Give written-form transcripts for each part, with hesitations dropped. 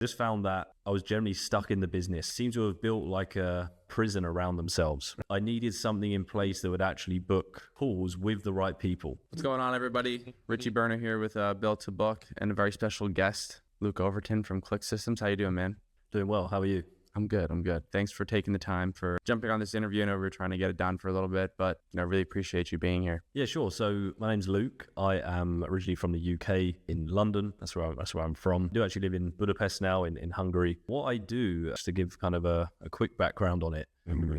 Just found that I was generally stuck in the business, seemed to have built like a prison around themselves. I needed something in place that would actually book calls with the right people. What's going on, everybody? Richie Berner here with Built to Book and a very special guest, Luke Overton from ClickSystems. How you doing, man? Doing well. How are you? I'm good. Thanks for taking the time for jumping on this interview. I know we were trying to get it done for a little bit, but I really appreciate you being here. Yeah, sure. So my name's Luke. I am originally from the UK in London. That's where I'm from. I do actually live in Budapest now in Hungary. What I do, just to give kind of a quick background on it,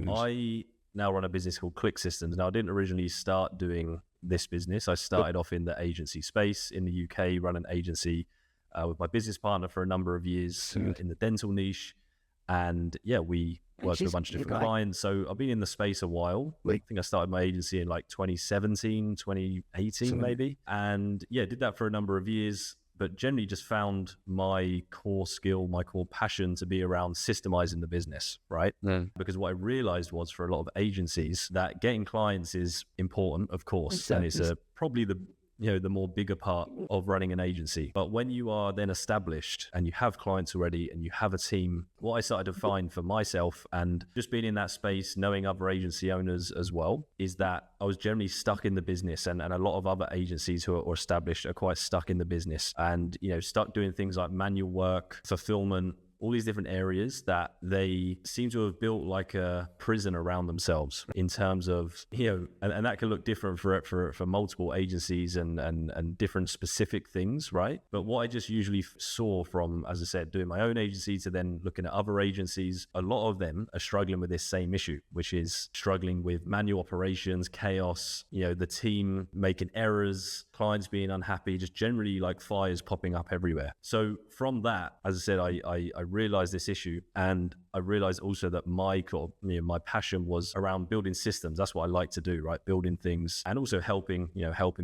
I now run a business called ClickSystems. Now, I didn't originally start doing this business. I started off in the agency space in the UK, run an agency with my business partner for a number of years in the dental niche. And yeah, we worked with a bunch of different clients. So I've been in the space a while. I think I started my agency in like 2017, 2018 maybe. And yeah, did that for a number of years, but generally just found my core skill, my core passion to be around systemizing the business, right? Because what I realized was for a lot of agencies that getting clients is important, of course. And it's probably the more bigger part of running an agency. But when you are then established and you have clients already and you have a team, what I started to find for myself and just being in that space, knowing other agency owners as well, is that I was generally stuck in the business, and a lot of other agencies who are established are quite stuck in the business and, stuck doing things like manual work, fulfillment, all these different areas that they seem to have built like a prison around themselves in terms of, and that can look different for multiple agencies and different specific things, right? But what I just usually saw from, as I said, doing my own agency to then looking at other agencies, a lot of them are struggling with this same issue, which is struggling with manual operations, chaos, the team making errors, clients being unhappy, just generally like fires popping up everywhere. So from that, as I said, I realized this issue, and I realized also that my passion was around building systems. That's what I like to do, right? Building things and also helping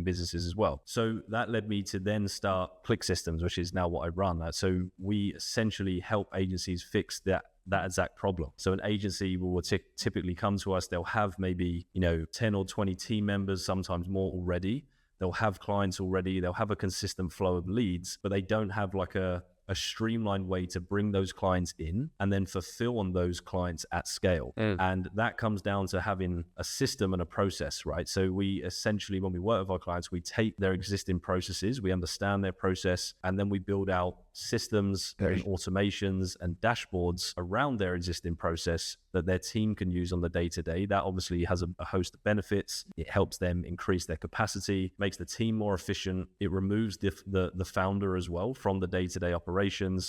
businesses as well. So that led me to then start ClickSystems, which is now what I run. So we essentially help agencies fix that exact problem. So an agency will typically come to us. They'll have maybe 10 or 20 team members, sometimes more already. They'll have clients already. They'll have a consistent flow of leads, but they don't have like a streamlined way to bring those clients in and then fulfill on those clients at scale. And that comes down to having a system and a process, right? So we essentially, when we work with our clients, we take their existing processes, we understand their process, and then we build out systems and automations and dashboards around their existing process that their team can use on the day-to-day. That obviously has a host of benefits. It helps them increase their capacity, makes the team more efficient. It removes the founder as well from the day-to-day operations,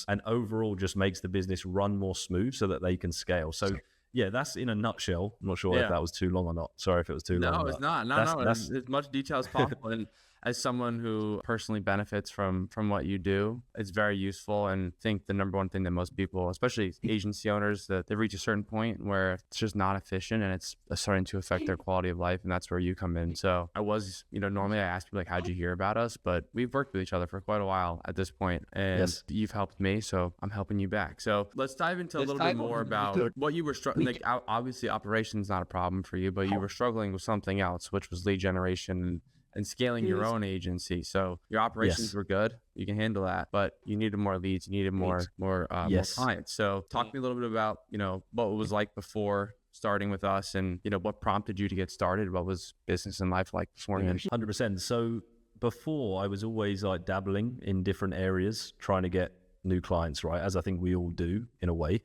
and overall just makes the business run more smooth so that they can scale. So yeah, that's in a nutshell. I'm not sure if that was too long or not. Sorry if it was too long. No, it's not. No, as much detail as possible. And as someone who personally benefits from what you do, it's very useful. And I think the number one thing that most people, especially agency owners, that they reach a certain point where it's just not efficient and it's starting to affect their quality of life. And that's where you come in. So I was, normally I ask people like, how'd you hear about us? But we've worked with each other for quite a while at this point, and you've helped me, so I'm helping you back. So let's dive into a little bit more about what you were struggling. Like, obviously operations not a problem for you, but you were struggling with something else, which was lead generation and scaling your own agency. So your operations were good, you can handle that, but you needed more leads, you needed more clients. So talk to me a little bit about, what it was like before starting with us, and, what prompted you to get started? What was business and life like beforehand? 100%. So before, I was always like dabbling in different areas, trying to get new clients, right? As I think we all do in a way.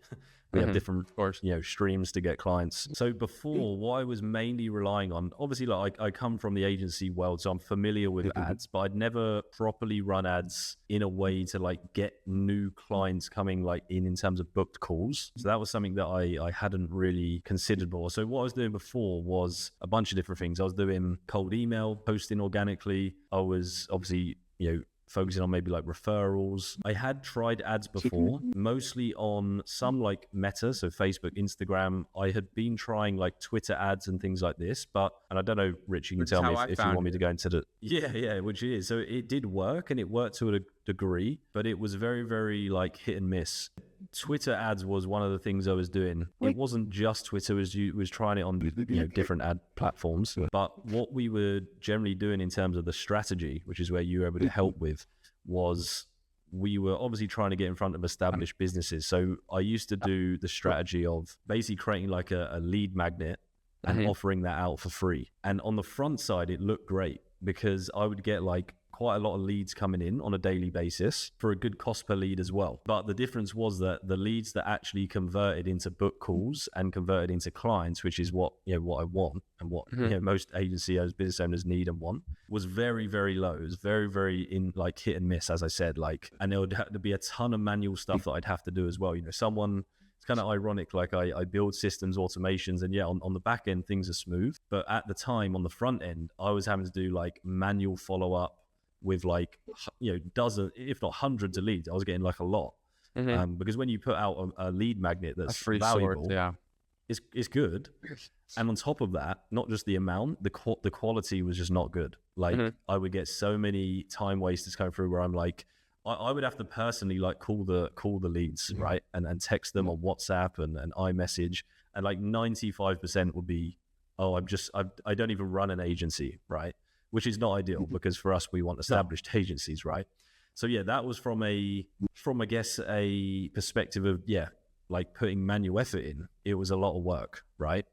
We have different, streams to get clients. So before, what I was mainly relying on, obviously, like I come from the agency world, so I'm familiar with ads, but I'd never properly run ads in a way to like get new clients coming like in terms of booked calls. So that was something that I hadn't really considered before. So what I was doing before was a bunch of different things. I was doing cold email, posting organically. I was obviously, focusing on maybe like referrals. I had tried ads before, mostly on some like Meta, so Facebook, Instagram. I had been trying like Twitter ads and things like this, and I don't know, Rich, you can tell me if you want me to go into the... Yeah, which it is. So it did work, and it worked to a degree, but it was very, very like hit and miss. Twitter ads was one of the things I was doing. It wasn't just Twitter, was trying it on different ad platforms. But what we were generally doing in terms of the strategy, which is where you were able to help with, was we were obviously trying to get in front of established businesses. So I used to do the strategy of basically creating like a lead magnet and offering that out for free. And on the front side, it looked great because I would get like quite a lot of leads coming in on a daily basis for a good cost per lead as well. But the difference was that the leads that actually converted into book calls and converted into clients, which is what I want and what most agency owners, business owners need and want, was very, very low. It was very, very in like hit and miss, as I said, and there would have to be a ton of manual stuff that I'd have to do as well. It's kind of ironic, like I build systems, automations, and on the back end, things are smooth. But at the time on the front end, I was having to do like manual follow-up with like, dozens, if not hundreds of leads. I was getting like a lot. Because when you put out a lead magnet that's free valuable, source, it's good. And on top of that, not just the amount, the quality was just not good. Like I would get so many time wasters coming through where I'm like, I would have to personally like call the leads, right? And text them on WhatsApp and iMessage. And like 95% would be, I don't even run an agency, right? Which is not ideal because for us, we want established agencies, right? So that was from I guess a perspective of, like putting manual effort in. It was a lot of work, right?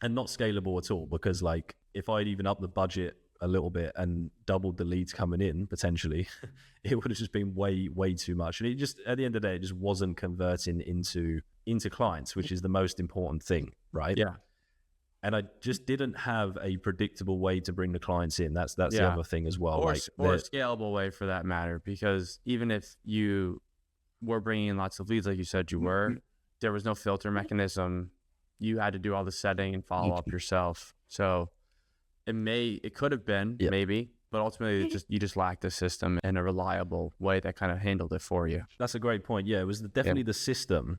And not scalable at all, because like if I'd even up the budget a little bit and doubled the leads coming in potentially, it would have just been way too much. And it just, at the end of the day, it just wasn't converting into clients, which is the most important thing, right? Yeah. And I just didn't have a predictable way to bring the clients in. That's the other thing as well. Or a scalable way for that matter, because even if you were bringing in lots of leads, like you said you were, there was no filter mechanism. You had to do all the setting and follow up yourself. So it could have been maybe, but ultimately you just lacked a system and a reliable way that kind of handled it for you. That's a great point. Yeah, it was definitely the system.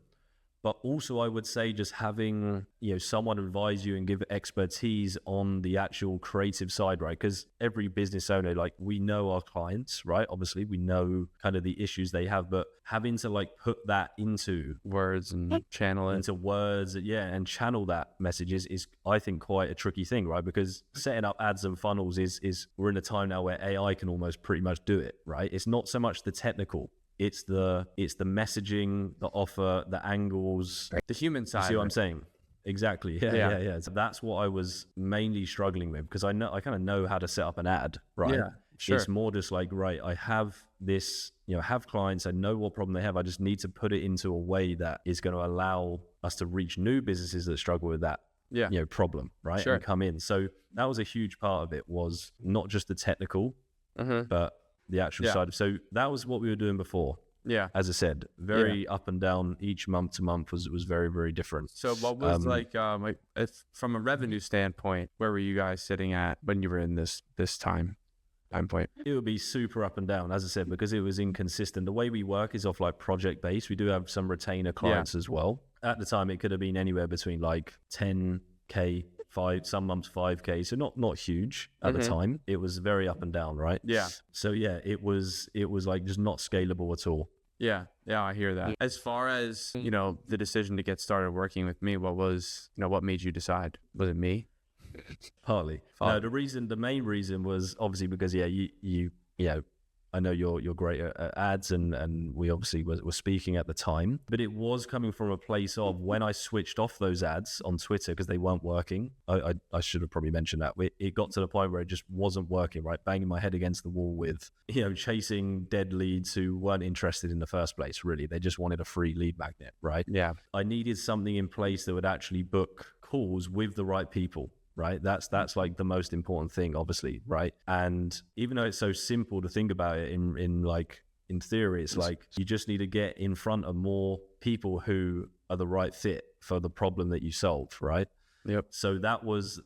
But also I would say just having, someone advise you and give expertise on the actual creative side, right? Because every business owner, like we know our clients, right? Obviously we know kind of the issues they have, but having to like put that into words and channel it into words, and channel that message is I think quite a tricky thing, right? Because setting up ads and funnels is we're in a time now where AI can almost pretty much do it, right? It's not so much the technical. It's the messaging, the offer, the angles, the human side. You see what I'm saying? Exactly. Yeah. So that's what I was mainly struggling with, because I kind of know how to set up an ad, right? Yeah, sure. It's more just like, right, I have this, have clients, I know what problem they have. I just need to put it into a way that is going to allow us to reach new businesses that struggle with that problem, right? Sure. And come in. So that was a huge part of it, was not just the technical, but the actual side. So that was what we were doing before. Yeah. As I said, very up and down. Each month to month was very, very different. So what was if from a revenue standpoint, where were you guys sitting at when you were in this time point? It would be super up and down, as I said, because it was inconsistent. The way we work is off like project based. We do have some retainer clients as well. At the time, it could have been anywhere between like 10K, some months 5K, so not huge at the time. It was very up and down, right? Yeah. So it was like just not scalable at all. Yeah, I hear that. As far as the decision to get started working with me, what made you decide? Was it me? Partly. No, the main reason was obviously because you I know you're great at ads, and we obviously were speaking at the time, but it was coming from a place of when I switched off those ads on Twitter because they weren't working. I should have probably mentioned that. It got to the point where it just wasn't working, right? Banging my head against the wall with, chasing dead leads who weren't interested in the first place, really. They just wanted a free lead magnet, right? Yeah. I needed something in place that would actually book calls with the right people. Right. That's like the most important thing, obviously. Right. And even though it's so simple to think about it in theory, it's like you just need to get in front of more people who are the right fit for the problem that you solve. Right. Yep. So that was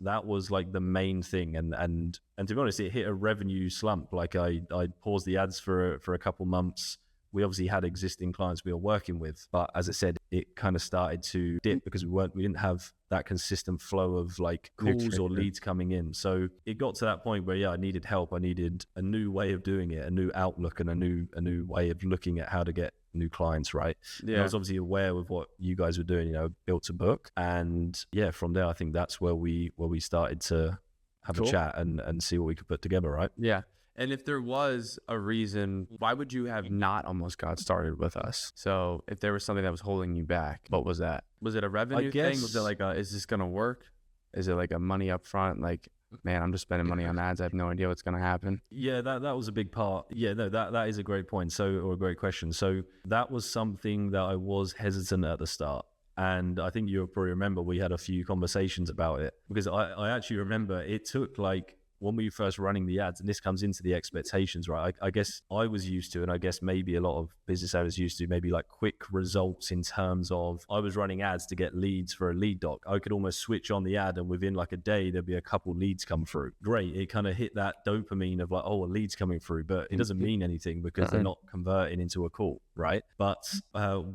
like the main thing. And to be honest, it hit a revenue slump. Like I paused the ads for a couple months. We obviously had existing clients we were working with, but as I said, it kind of started to dip because we didn't have that consistent flow of like calls or leads coming in. So it got to that point where I needed help. I needed a new way of doing it, a new outlook, and a new way of looking at how to get new clients, right? Yeah. And I was obviously aware of what you guys were doing, built to book, and from there I think that's where we started to have a chat and see what we could put together, right? Yeah. And if there was a reason, why would you have not almost got started with us? So if there was something that was holding you back, what was that? Was it a revenue thing? Was it like is this going to work? Is it like a money up front? Like, man, I'm just spending money on ads. I have no idea what's going to happen. Yeah, that was a big part. Yeah, no, that is a great point. Or a great question. So that was something that I was hesitant at the start. And I think you'll probably remember we had a few conversations about it, because I actually remember it took like, when we were first running the ads, and this comes into the expectations, right? I guess I was used to, and I guess maybe a lot of business owners used to, maybe like quick results in terms of, I was running ads to get leads for a lead doc. I could almost switch on the ad and within like a day, there'd be a couple leads come through. Great. It kind of hit that dopamine of like, oh, a lead's coming through, but it doesn't mean anything because they're not converting into a call, right? But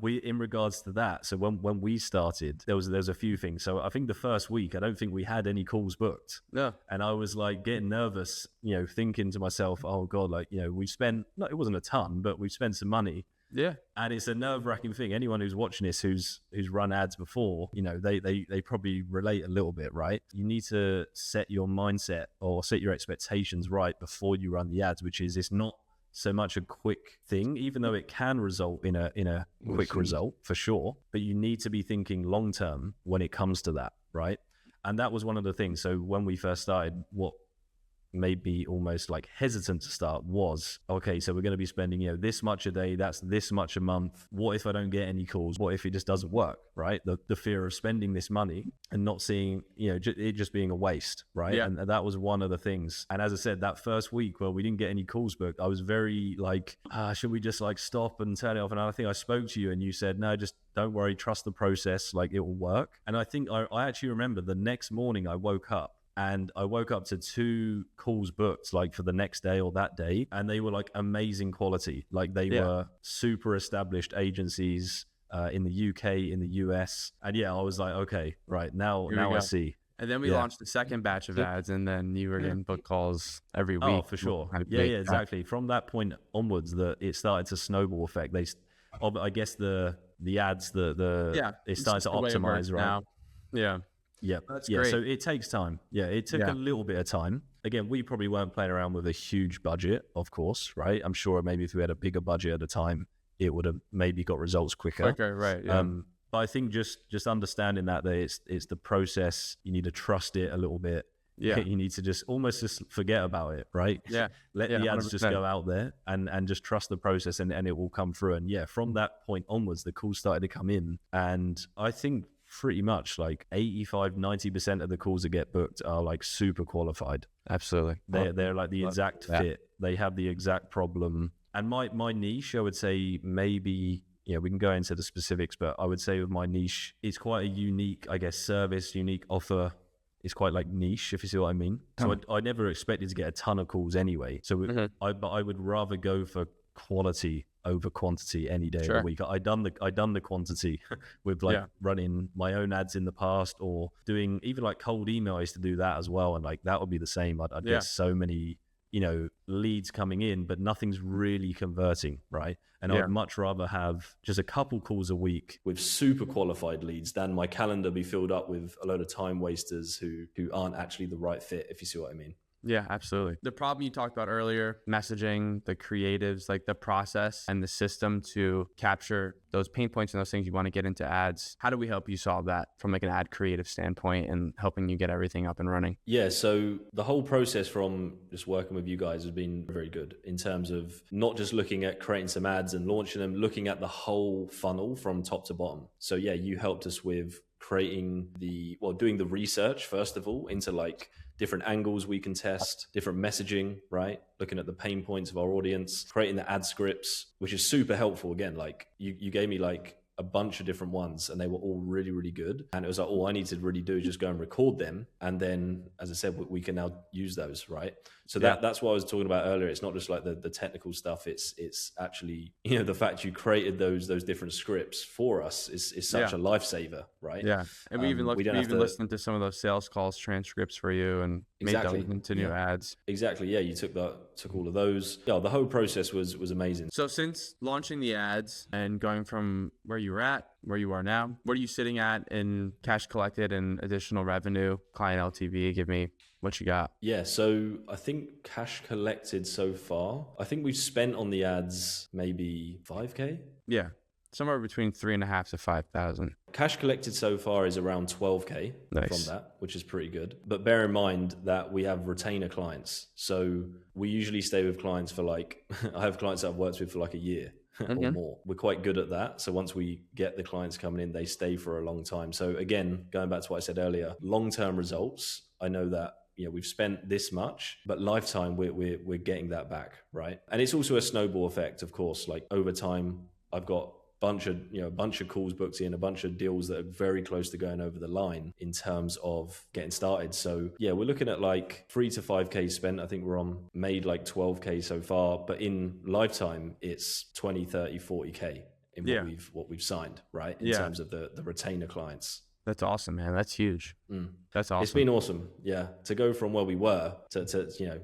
we, in regards to that, so when we started, there's a few things. So I think the first week, I don't think we had any calls booked. No. And I was like getting nervous, thinking to myself, oh God, like, we've spent, no, it wasn't a ton, but we've spent some money. Yeah. And it's a nerve-wracking thing. Anyone who's watching this who's run ads before, they probably relate a little bit, right? You need to set your mindset or set your expectations right before you run the ads, which is, it's not so much a quick thing, even though it can result in a quick result for sure, but you need to be thinking long-term when it comes to that, right? And that was one of the things. So when we first started, what made me almost like hesitant to start was, okay, so we're going to be spending, this much a day, that's this much a month. What if I don't get any calls? What if it just doesn't work, right? The fear of spending this money and not seeing, it just being a waste, right? Yeah. And that was one of the things. And as I said, that first week where we didn't get any calls booked, I was very like, should we just like stop and turn it off? And I think I spoke to you and you said, no, just don't worry, trust the process, like it will work. And I think I actually remember the next morning I woke up to 2 calls booked like for the next day or that day. And they were like amazing quality. Like they were super established agencies in the UK, in the US. And I was like, okay, right, now I see. And then we launched the second batch of ads, and then you were getting book calls every week. Oh, for sure. Yeah, exactly. From that point onwards, it started to snowball effect. I guess the ads, it started to optimize, right? Now. Yeah. Yeah, that's great. So it takes time. Yeah, it took a little bit of time. Again, we probably weren't playing around with a huge budget, of course, right? I'm sure maybe if we had a bigger budget at the time, it would have maybe got results quicker. Right. Yeah. But I think just understanding that it's the process. You need to trust it a little bit. Yeah. You need to just forget about it, right? Yeah. Let the ads 100%. Just go out there and just trust the process and it will come through. And from that point onwards, the calls started to come in. And I think pretty much like 85-90% of the calls that get booked are like super qualified. Absolutely. They're like the exact fit. They have the exact problem. And my niche, I would say maybe, we can go into the specifics, but I would say with my niche, it's quite a unique, I guess, service, unique offer. It's quite like niche, if you see what I mean. So I never expected to get a ton of calls anyway. So I would rather go for quality over quantity any day of the week. I done the quantity with running my own ads in the past, or doing even like cold email. I used to do that as well, and like that would be the same. I'd get so many leads coming in, but nothing's really converting, right? And I'd much rather have just a couple calls a week with super qualified leads than my calendar be filled up with a load of time wasters who aren't actually the right fit, if you see what I mean. Yeah, absolutely. The problem you talked about earlier, messaging, the creatives, like the process and the system to capture those pain points and those things you want to get into ads. How do we help you solve that from like an ad creative standpoint and helping you get everything up and running? Yeah, so the whole process from just working with you guys has been very good in terms of not just looking at creating some ads and launching them, looking at the whole funnel from top to bottom. So you helped us with creating doing the research, first of all, into like different angles we can test, different messaging, right? Looking at the pain points of our audience, creating the ad scripts, which is super helpful. Again, like you gave me like a bunch of different ones and they were all really, really good. And it was like, all I need to really do is just go and record them. And then, as I said, we can now use those, right? So that's what I was talking about earlier. It's not just like the technical stuff. It's actually, the fact you created those different scripts for us is such a lifesaver, right? Yeah. And we even listened to some of those sales calls transcripts for you and made those into new ads. Exactly. Yeah. You took took all of those. Yeah, the whole process was amazing. So since launching the ads and going from where you were at, where you are now, what are you sitting at in cash collected and additional revenue, client LTV? Give me what you got. Yeah, so I think cash collected so far, I think we've spent on the ads maybe 5K. Yeah, somewhere between 3.5 to 5,000. Cash collected so far is around 12K from that, which is pretty good. But bear in mind that we have retainer clients. So we usually stay with clients for like, I have clients that I've worked with for like a year or more. We're quite good at that. So once we get the clients coming in, they stay for a long time. So again, going back to what I said earlier, long-term results, I know that we've spent this much, but lifetime we're getting that back, right? And it's also a snowball effect, of course. Like over time, I've got a bunch of calls booked in, a bunch of deals that are very close to going over the line in terms of getting started. So yeah, we're looking at like 3 to 5K spent. I think we're made like 12K so far, but in lifetime, it's 20, 30, 40K in what we've signed, right? In terms of the retainer clients. That's awesome, man. That's huge. That's awesome. It's been awesome. Yeah. To go from where we were to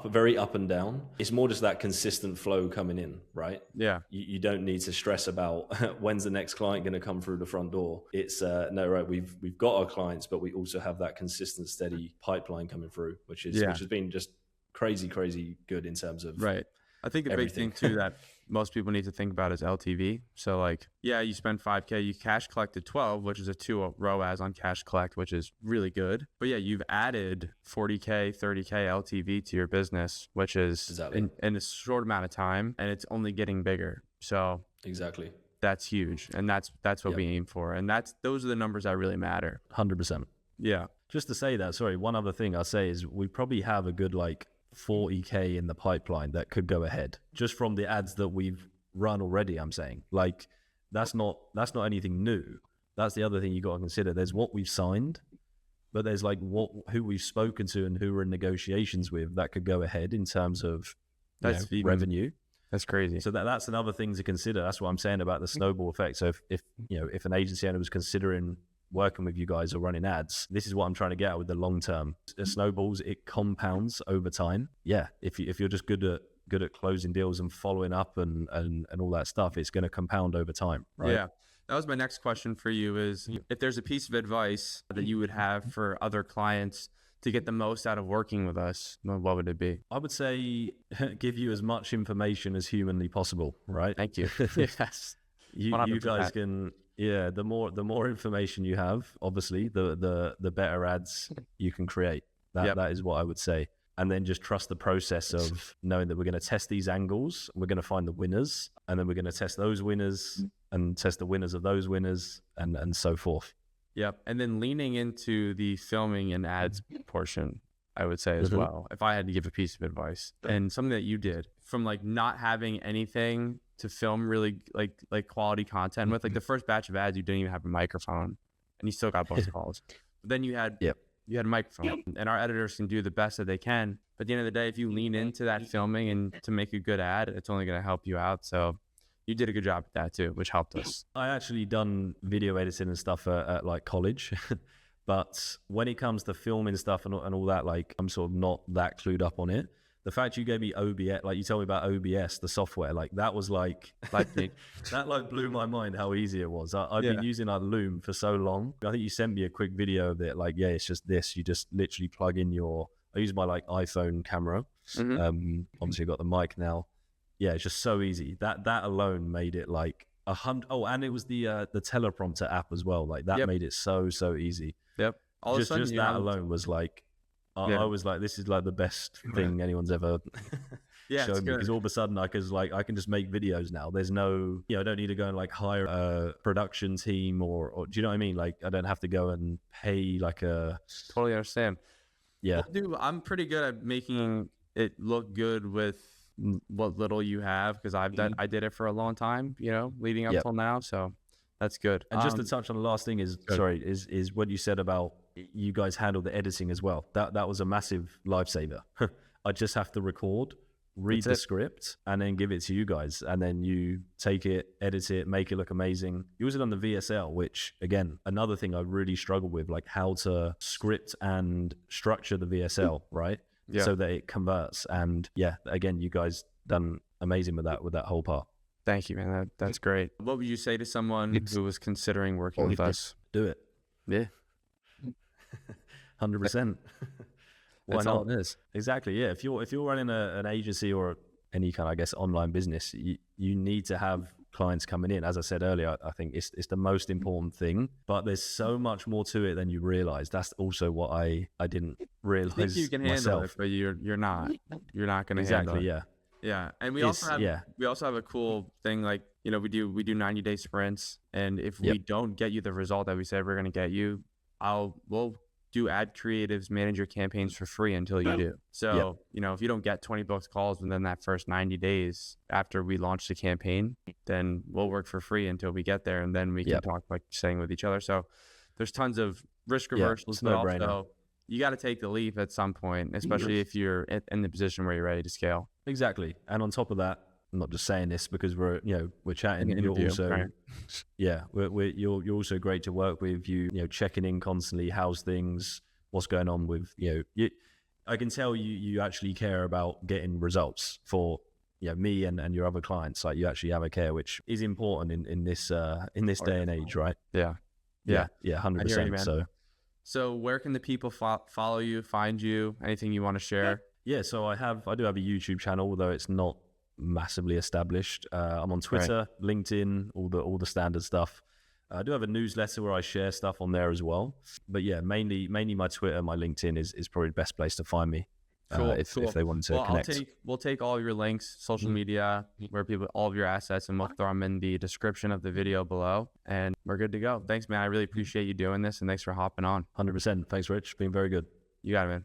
very up and down. It's more just that consistent flow coming in, right? Yeah. You don't need to stress about when's the next client going to come through the front door. It's no, right. We've got our clients, but we also have that consistent, steady pipeline coming through, which has been just crazy good in terms of right. I think a big thing too that most people need to think about is LTV. So like, yeah, you spend 5K, you cash collected 12, which is a 2 ROAS on cash collect, which is really good. But yeah, you've added 40K, 30K LTV to your business, which is in a short amount of time, and it's only getting bigger. So exactly, that's huge. And that's what we aim for. And those are the numbers that really matter. 100%. Yeah. Just to say that, sorry, one other thing I'll say is we probably have a good like 40K in the pipeline that could go ahead just from the ads that we've run already. I'm saying like that's not anything new. That's the other thing you got to consider. There's what we've signed, but there's like who we've spoken to and who we're in negotiations with that could go ahead in terms of revenue. That's crazy. So that's another thing to consider. That's what I'm saying about the snowball effect. So if an agency owner was considering working with you guys or running ads, this is what I'm trying to get at with the long term. It snowballs, it compounds over time. Yeah, if you're just good at closing deals and following up and all that stuff, it's going to compound over time, right? Yeah. That was my next question for you is if there's a piece of advice that you would have for other clients to get the most out of working with us, what would it be? I would say give you as much information as humanly possible, right? Thank you. Yes. You guys can... Yeah, the more information you have, obviously, the better ads you can create. That is what I would say. And then just trust the process of knowing that we're going to test these angles, we're going to find the winners, and then we're going to test those winners and test the winners of those winners and so forth. Yep. And then leaning into the filming and ads portion, I would say as well, if I had to give a piece of advice. And something that you did from like not having anything to film really like quality content with, like the first batch of ads, you didn't even have a microphone and you still got both calls. But then you had a microphone, and our editors can do the best that they can. But at the end of the day, if you lean into that filming and to make a good ad, it's only going to help you out. So you did a good job at that too, which helped us. I actually done video editing and stuff at like college. But when it comes to filming stuff and all that, like I'm sort of not that clued up on it. The fact you gave me OBS, like you told me about OBS, the software, like that was like that like blew my mind how easy it was. I've been using Loom for so long. I think you sent me a quick video of it. Like, yeah, it's just this. You just literally plug in I use my like iPhone camera. Obviously I've got the mic now. Yeah, it's just so easy. That alone made it like 100. Oh, and it was the teleprompter app as well. Like that made it so easy. Yep. All just that alone was like, I was like, this is like the best thing anyone's ever showed me, because all of a sudden I can just make videos now. There's no, I don't need to go and like hire a production team or do you know what I mean? Like I don't have to go and pay like a... Totally understand. Yeah. Well, dude, I'm pretty good at making it look good with what little you have, because I did it for a long time, leading up till now. So that's good. And just to touch on the last thing is what you said about you guys handle the editing as well. That was a massive lifesaver. I just have to record, read the script, and then give it to you guys. And then you take it, edit it, make it look amazing. Use it on the VSL, which again, another thing I really struggle with, like how to script and structure the VSL, right? so that it converts. And yeah, again, you guys done amazing with that whole part. Thank you, man. That's great. What would you say to someone who was considering working with us? Do it. Yeah. 100%. Why That's not? all it is. Exactly. Yeah. If you're running an agency or any kind of, I guess, online business, you need to have clients coming in. As I said earlier, I think it's the most important thing, but there's so much more to it than you realize. That's also what I didn't realize. I think you can handle myself. it, but you're not going to Exactly. handle it. Yeah. Yeah. And we also have a cool thing, like, you know, we do 90-day sprints, and if we don't get you the result that we said we're going to get you, we'll do ad creatives, manage your campaigns for free until you do. So, you know, if you don't get 20 booked calls within that first 90 days after we launch the campaign, then we'll work for free until we get there. And then we can talk, like saying, with each other. So there's tons of risk reversals, but also you got to take the leap at some point, especially if you're in the position where you're ready to scale. Exactly. And on top of that, I'm not just saying this because we're chatting. You're also, you're also great to work with. You checking in constantly. How's things? What's going on with I can tell you actually care about getting results for me and your other clients. Like, you actually have a care, which is important in this day and age, right? Yeah. 100%. So where can the people follow you, find you? Anything you want to share? Yeah. So I do have a YouTube channel, although it's not massively established. I'm on Twitter, LinkedIn, all the standard stuff. I do have a newsletter where I share stuff on there as well. But yeah, mainly my Twitter, my LinkedIn is probably the best place to find me. Cool. If they want to connect. We'll take all your links, social media, all of your assets, and we'll throw them in the description of the video below, and we're good to go. Thanks, man. I really appreciate you doing this, and thanks for hopping on. 100%. Thanks, Rich. Been very good. You got it, man.